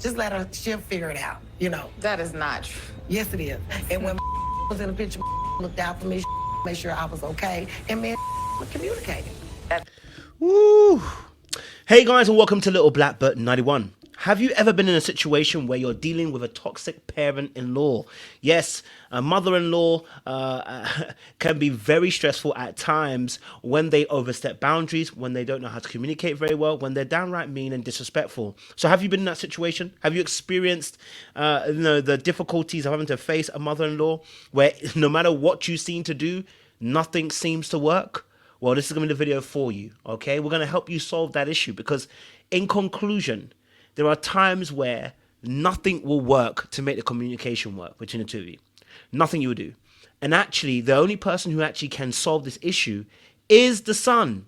Just let her, she'll figure it out, That is not true. Yes, it is. And when was in the picture, looked out for me, made sure I was okay, and me and communicated. Woo! Hey guys, and welcome to Little Black Button 91. Have you ever been in a situation where you're dealing with a toxic parent-in-law? Yes, a mother-in-law can be very stressful at times when they overstep boundaries, when they don't know how to communicate very well, when they're downright mean and disrespectful. So have you been in that situation? Have you experienced the difficulties of having to face a mother-in-law where no matter what you seem to do, nothing seems to work? Well, this is going to be the video for you, okay? We're going to help you solve that issue because in conclusion, there are times where nothing will work to make the communication work between the two of you. Nothing you will do. And actually, the only person who actually can solve this issue is the son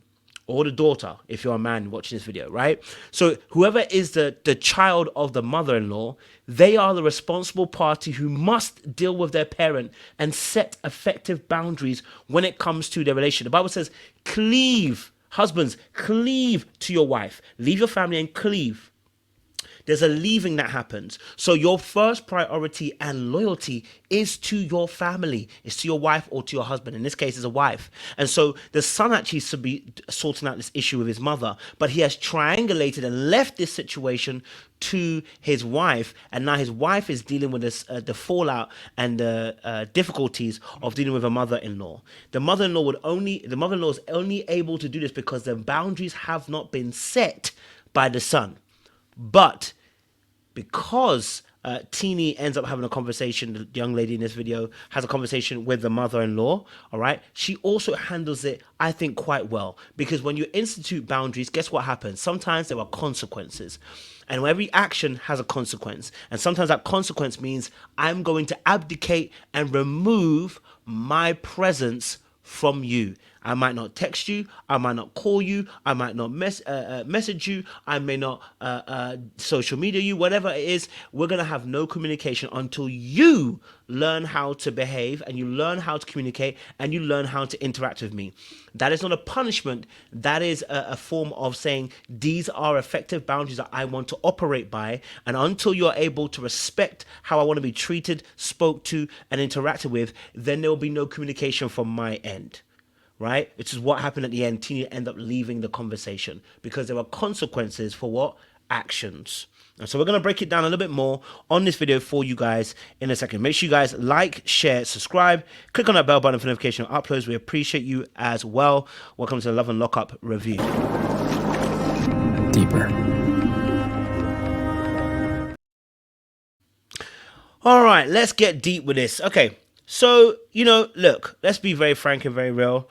or the daughter, if you're a man watching this video, right? So whoever is the child of the mother-in-law, they are the responsible party who must deal with their parent and set effective boundaries when it comes to their relation. The Bible says, cleave, husbands, cleave to your wife. Leave your family and cleave. There's a leaving that happens. So your first priority and loyalty is to your family. It's to your wife or to your husband. In this case, it's a wife. And so the son actually should be sorting out this issue with his mother, but he has triangulated and left this situation to his wife. And now his wife is dealing with this, the fallout and the difficulties of dealing with a mother-in-law. The mother-in-law is only able to do this because the boundaries have not been set by the son. But because Teeny ends up having a conversation, the young lady in this video has a conversation with the mother-in-law, all right? She also handles it, I think, quite well. Because when you institute boundaries, guess what happens? Sometimes there are consequences. And every action has a consequence. And sometimes that consequence means I'm going to abdicate and remove my presence from you. I might not text you, I might not call you, I might not message you, I may not social media you, whatever it is. We're going to have no communication until you learn how to behave and you learn how to communicate and you learn how to interact with me. That is not a punishment. That is a form of saying these are effective boundaries that I want to operate by. And until you're able to respect how I want to be treated, spoke to, and interacted with, then there will be no communication from my end. Right? Which is what happened at the end. Tina ended up leaving the conversation because there were consequences for what? Actions. And so we're going to break it down a little bit more on this video for you guys in a second. Make sure you guys like, share, subscribe, click on that bell button for notification of uploads. We appreciate you as well. Welcome to the Love and Lockup review. Deeper. All right, let's get deep with this. Okay. So, look, let's be very frank and very real.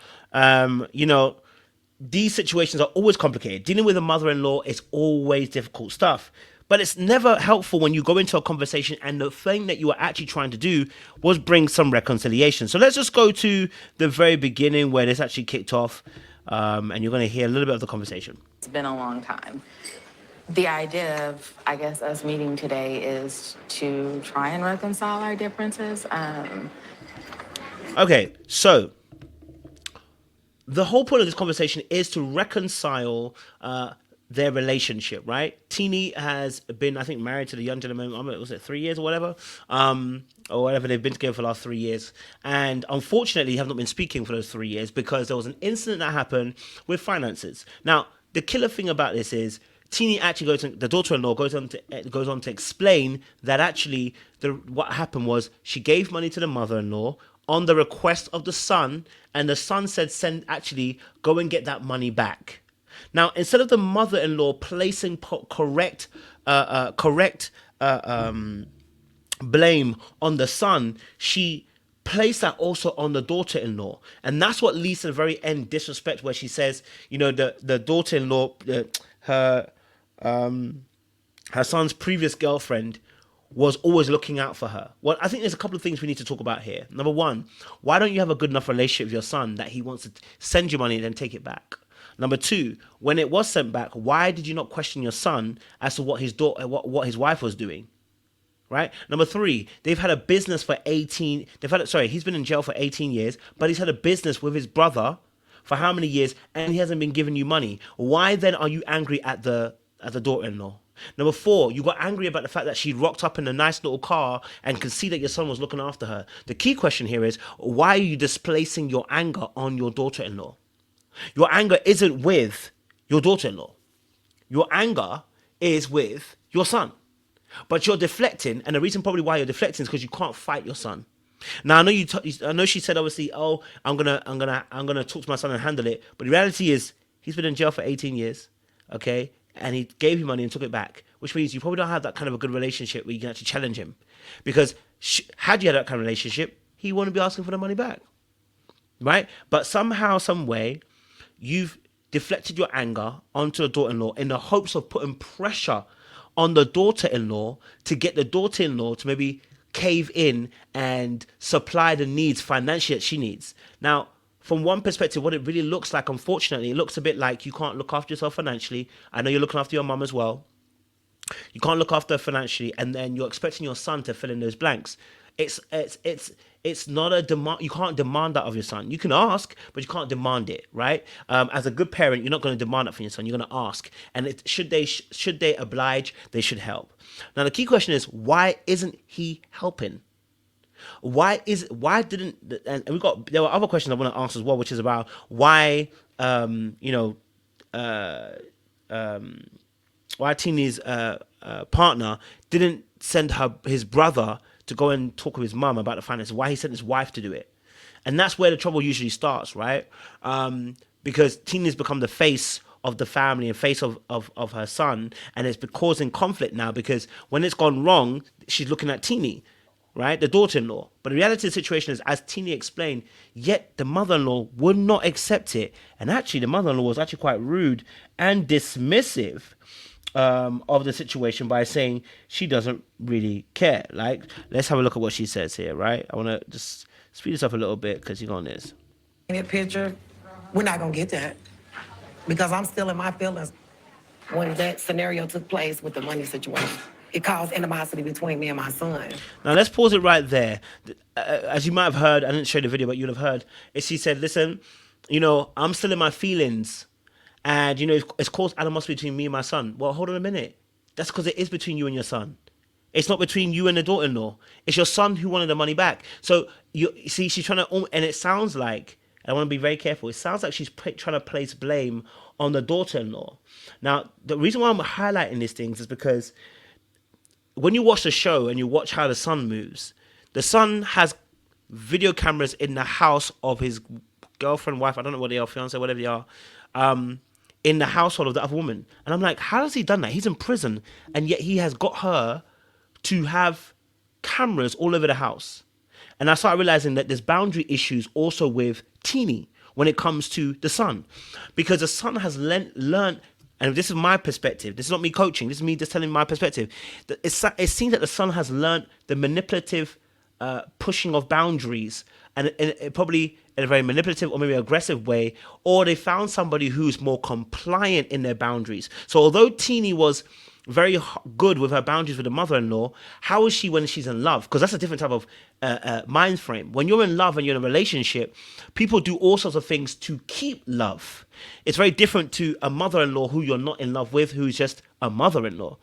These situations are always complicated. Dealing with a mother-in-law is always difficult stuff. But it's never helpful when you go into a conversation and the thing that you were actually trying to do was bring some reconciliation. So let's just go to the very beginning where this actually kicked off. And you're going to hear a little bit of the conversation. It's been a long time. The idea of, I guess, us meeting today is to try and reconcile our differences. Okay, so the whole point of this conversation is to reconcile their relationship, right? Teeny has been, I think, married to the young gentleman, was it 3 years or whatever? Or whatever, they've been together for the last 3 years. And unfortunately, have not been speaking for those 3 years because there was an incident that happened with finances. Now, the killer thing about this is Teeny actually the daughter-in-law goes on to explain that actually what happened was she gave money to the mother-in-law on the request of the son, and the son said, go and get that money back. Now, instead of the mother-in-law placing correct blame on the son, she placed that also on the daughter-in-law. And that's what leads to the very end disrespect, where she says, the daughter-in-law, her son's previous girlfriend was always looking out for her. Well, I think there's a couple of things we need to talk about here. Number one, why don't you have a good enough relationship with your son that he wants to send you money and then take it back? Number two, when it was sent back, why did you not question your son as to what his daughter, what his wife was doing? Right? Number three, they've had a business for he's been in jail for 18 years, but he's had a business with his brother for how many years, and he hasn't been giving you money? Why then are you angry at the daughter-in-law? Number 4, you got angry about the fact that she rocked up in a nice little car and could see that your son was looking after her. The key question here is, why are you displacing your anger on your daughter-in-law? Your anger isn't with your daughter-in-law. Your anger is with your son. But you're deflecting, and the reason probably why you're deflecting is because you can't fight your son. Now I know I know she said obviously, oh, I'm gonna talk to my son and handle it. But the reality is, he's been in jail for 18 years, okay, and he gave you money and took it back, which means you probably don't have that kind of a good relationship where you can actually challenge him, because had you had that kind of relationship, he wouldn't be asking for the money back, right? But somehow, some way, you've deflected your anger onto the daughter-in-law in the hopes of putting pressure on the daughter-in-law to get the daughter-in-law to maybe cave in and supply the needs financially that she needs. Now, from one perspective, what it really looks like, unfortunately, it looks a bit like you can't look after yourself financially. I know you're looking after your mum as well. You can't look after her financially, and then you're expecting your son to fill in those blanks. It's not a demand. You can't demand that of your son. You can ask, but you can't demand it, right? As a good parent, you're not going to demand that from your son. You're going to ask, and should they oblige? They should help. Now the key question is, why isn't he helping? Why didn't, and there were other questions I want to ask as well, which is about why why Tini's partner didn't send his brother to go and talk with his mum about the finances, why he sent his wife to do it. And that's where the trouble usually starts, right? Because Tini's become the face of the family and face of her son, and it's been causing conflict now, because when it's gone wrong, she's looking at Tini, right, the daughter-in-law. But the reality of the situation is, as Tini explained, yet the mother-in-law would not accept it. And actually, the mother-in-law was actually quite rude and dismissive of the situation by saying she doesn't really care. Like, let's have a look at what she says here, right? I want to just speed this up a little bit because you're on this. In that picture, we're not going to get that because I'm still in my feelings when that scenario took place with the money situation. It caused animosity between me and my son. Now, let's pause it right there. As you might have heard, I didn't show the video, but you'll have heard, she said, listen, I'm still in my feelings. And, it's caused animosity between me and my son. Well, hold on a minute. That's because it is between you and your son. It's not between you and the daughter-in-law. It's your son who wanted the money back. So, you see, she's trying to, and it sounds like, I want to be very careful, it sounds like she's trying to place blame on the daughter-in-law. Now, the reason why I'm highlighting these things is because when you watch the show and you watch how the son moves, the son has video cameras in the house of his girlfriend, wife, I don't know what they are, fiance, whatever they are, in the household of the other woman. And I'm like, how has he done that? He's in prison, and yet he has got her to have cameras all over the house. And I started realizing that there's boundary issues also with Tini when it comes to the son. Because the son has learned, and this is my perspective, this is not me coaching, this is me just telling my perspective, that it seems that the son has learned the manipulative pushing of boundaries, and probably in a very manipulative or maybe aggressive way, or they found somebody who's more compliant in their boundaries. So although Tini was very good with her boundaries with the mother-in-law, how is she when she's in love? Because that's a different type of mind frame. When you're in love and you're in a relationship, people do all sorts of things to keep love. It's very different to a mother-in-law who you're not in love with, who's just a mother-in-law.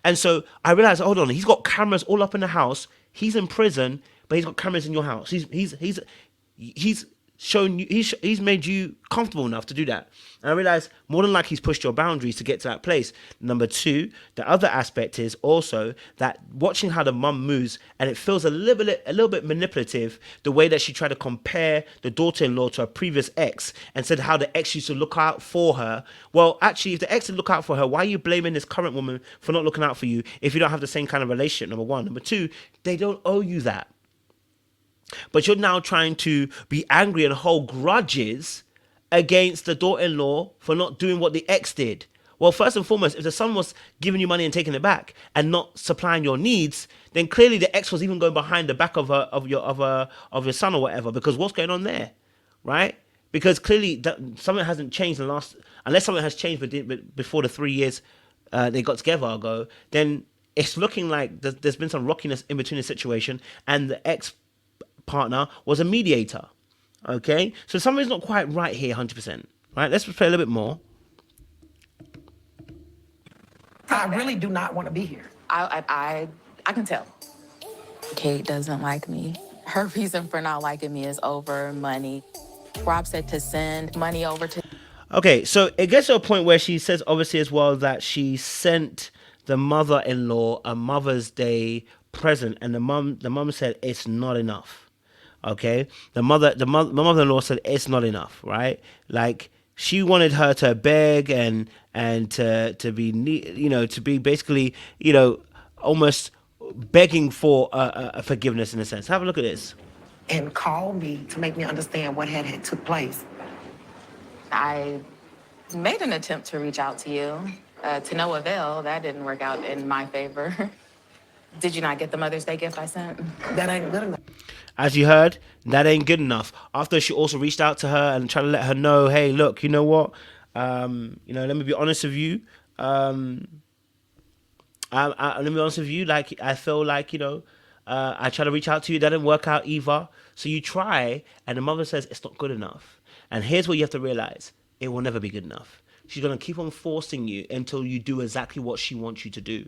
And so I realized, hold on, he's got cameras all up in the house. He's in prison, but he's got cameras in your house. He's shown you, he's made you comfortable enough to do that. And I realized more than likely he's pushed your boundaries to get to that place. Number 2, the other aspect is also that watching how the mum moves, and it feels a little bit manipulative, the way that she tried to compare the daughter-in-law to her previous ex and said how the ex used to look out for her. Well, actually, if the ex didn't look out for her, why are you blaming this current woman for not looking out for you if you don't have the same kind of relationship? Number 1. Number 2, they don't owe you that. But you're now trying to be angry and hold grudges against the daughter-in-law for not doing what the ex did. Well, first and foremost, if the son was giving you money and taking it back and not supplying your needs, then clearly the ex was even going behind the back of your son or whatever. Because what's going on there, right? Because clearly something hasn't changed in the last, unless something has changed before the 3 years they got together ago. Then it's looking like there's been some rockiness in between the situation, and the ex partner was a mediator. Okay, so something's not quite right here 100%, right? Let's play a little bit more. I really do not want to be here. I can tell. Kate doesn't like me. Her reason for not liking me is over money. Rob said to send money over to. Okay, so it gets to a point where she says, obviously, as well, that she sent the mother-in-law a Mother's Day present, and the mum said it's not enough. Okay, the mother-in-law said it's not enough, right? Like she wanted her to beg and to be to be basically almost begging for a forgiveness in a sense. Have a look at this. And call me to make me understand what had took place. I made an attempt to reach out to you. To no avail. That didn't work out in my favor. Did you not get the Mother's Day gift I sent? That ain't good enough. As you heard, that ain't good enough. After she also reached out to her and tried to let her know, hey, look, you know what? Let me be honest with you. Let me be honest with you. Like, I feel like, I try to reach out to you. That didn't work out either. So you try, and the mother says it's not good enough. And here's what you have to realize. It will never be good enough. She's going to keep on forcing you until you do exactly what she wants you to do.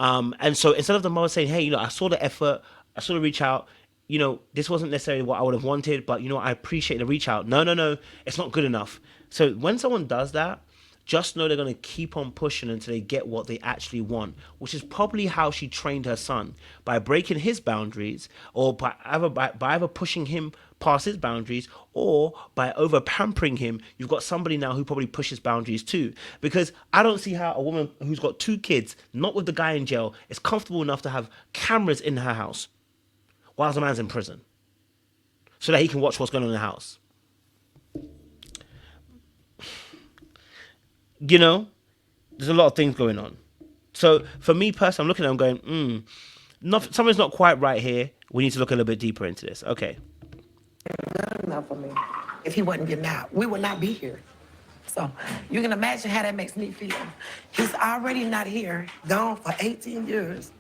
And so instead of the mother saying, hey, I saw the effort, I saw the reach out, this wasn't necessarily what I would have wanted, but, I appreciate the reach out. No, it's not good enough. So when someone does that, just know they're going to keep on pushing until they get what they actually want, which is probably how she trained her son, by breaking his boundaries, or by either pushing him past his boundaries, or by over pampering him. You've got somebody now who probably pushes boundaries too. Because I don't see how a woman who's got 2 kids, not with the guy in jail, is comfortable enough to have cameras in her house while the man's in prison, so that he can watch what's going on in the house. There's a lot of things going on. So for me personally, I'm looking at it, I'm going, something's not quite right here. We need to look a little bit deeper into this. Okay. Good enough for me. If he wasn't getting out, we would not be here. So you can imagine how that makes me feel. He's already not here, gone for 18 years.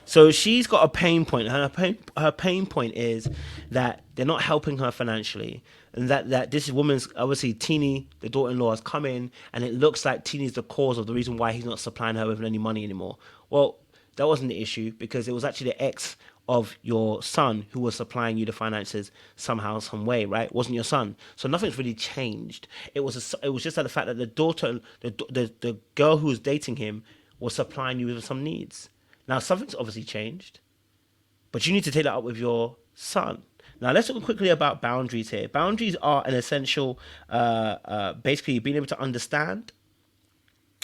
So she's got a pain point. Her pain point is that they're not helping her financially. And that this woman's, obviously, Teenie, the daughter-in-law, has come in, and it looks like Teenie's the cause of the reason why he's not supplying her with any money anymore. Well, that wasn't the issue, because it was actually the ex of your son who was supplying you the finances somehow, some way, right? It wasn't your son. So nothing's really changed. It was just that the fact that the daughter, the girl who was dating him, was supplying you with some needs. Now, something's obviously changed, but you need to take that up with your son. Now, let's talk quickly about boundaries here. Boundaries are an essential, basically being able to understand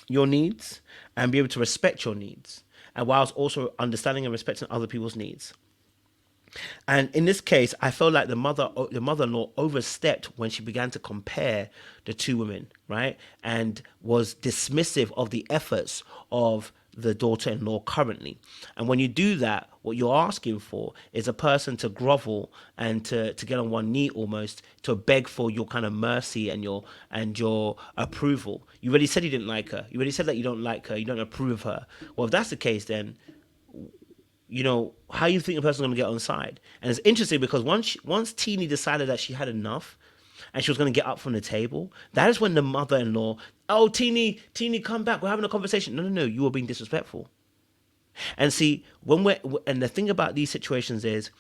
your needs and be able to respect your needs, and whilst also understanding and respecting other people's needs. And in this case, I felt like the mother-in-law overstepped when she began to compare the 2 women, right? And was dismissive of the efforts of the daughter-in-law currently. And when you do that, what you're asking for is a person to grovel and to get on one knee, almost to beg for your kind of mercy and your approval. You already said you didn't like her. You already said that you don't like her. You don't approve of her. Well, if that's the case, then how you think the person's going to get on side? And it's interesting because once Teenie decided that she had enough and she was going to get up from the table, that is when the mother-in-law, oh, Teenie, come back, we're having a conversation. No, you were being disrespectful. And see, and the thing about these situations is,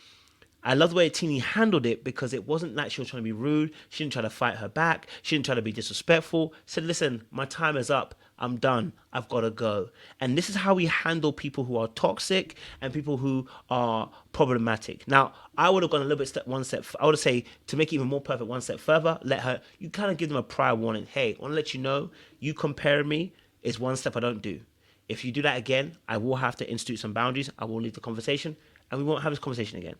I love the way Teenie handled it, because it wasn't like she was trying to be rude. She didn't try to fight her back. She didn't try to be disrespectful. Said, listen, my time is up. I'm done. I've got to go. And this is how we handle people who are toxic and people who are problematic. Now, I would have gone a little bit I would say, to make it even more perfect, one step further, you kind of give them a prior warning. Hey, I want to let you know, you comparing me is one step I don't do. If you do that again, I will have to institute some boundaries. I will leave the conversation, and we won't have this conversation again.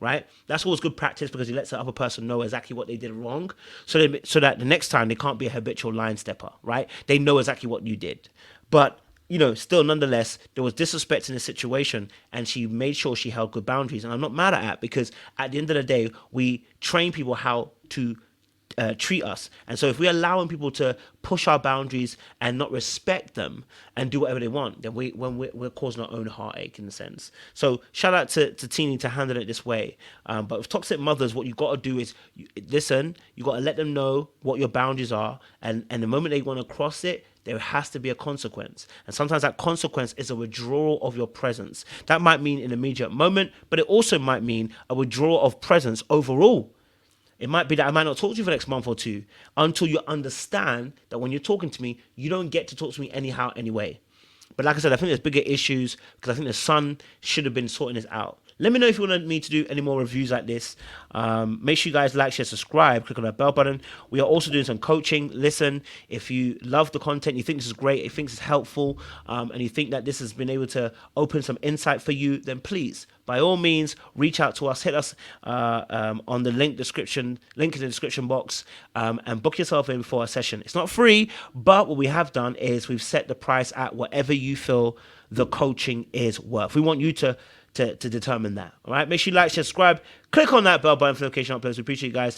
Right? That's always good practice, because it lets the other person know exactly what they did wrong, so that the next time they can't be a habitual line stepper, right? They know exactly what you did. But, still, nonetheless, there was disrespect in the situation, and she made sure she held good boundaries. And I'm not mad at that, because at the end of the day, we train people how to treat us. And so if we're allowing people to push our boundaries and not respect them and do whatever they want, then we're causing our own heartache in a sense. So shout out to Teeny to handle it this way. But with toxic mothers, what you got to do is listen. You got to let them know what your boundaries are, and the moment they want to cross it, there has to be a consequence. And sometimes that consequence is a withdrawal of your presence. That might mean an immediate moment, but it also might mean a withdrawal of presence overall. It might be that I might not talk to you for the next month or two until you understand that when you're talking to me, you don't get to talk to me anyhow anyway. But like I said, I think there's bigger issues because I think the son should have been sorting this out. Let me know if you want me to do any more reviews like this. Make sure you guys like, share, subscribe, click on that bell button. We are also doing some coaching. Listen, if you love the content, you think this is great, you think this is helpful, and you think that this has been able to open some insight for you, then please, by all means, reach out to us. Hit us on the link in the description box, and book yourself in for a session. It's not free, but what we have done is we've set the price at whatever you feel the coaching is worth. We want you to determine that. All right, make sure you like, share, subscribe, click on that bell button for notification uploads. We appreciate you guys.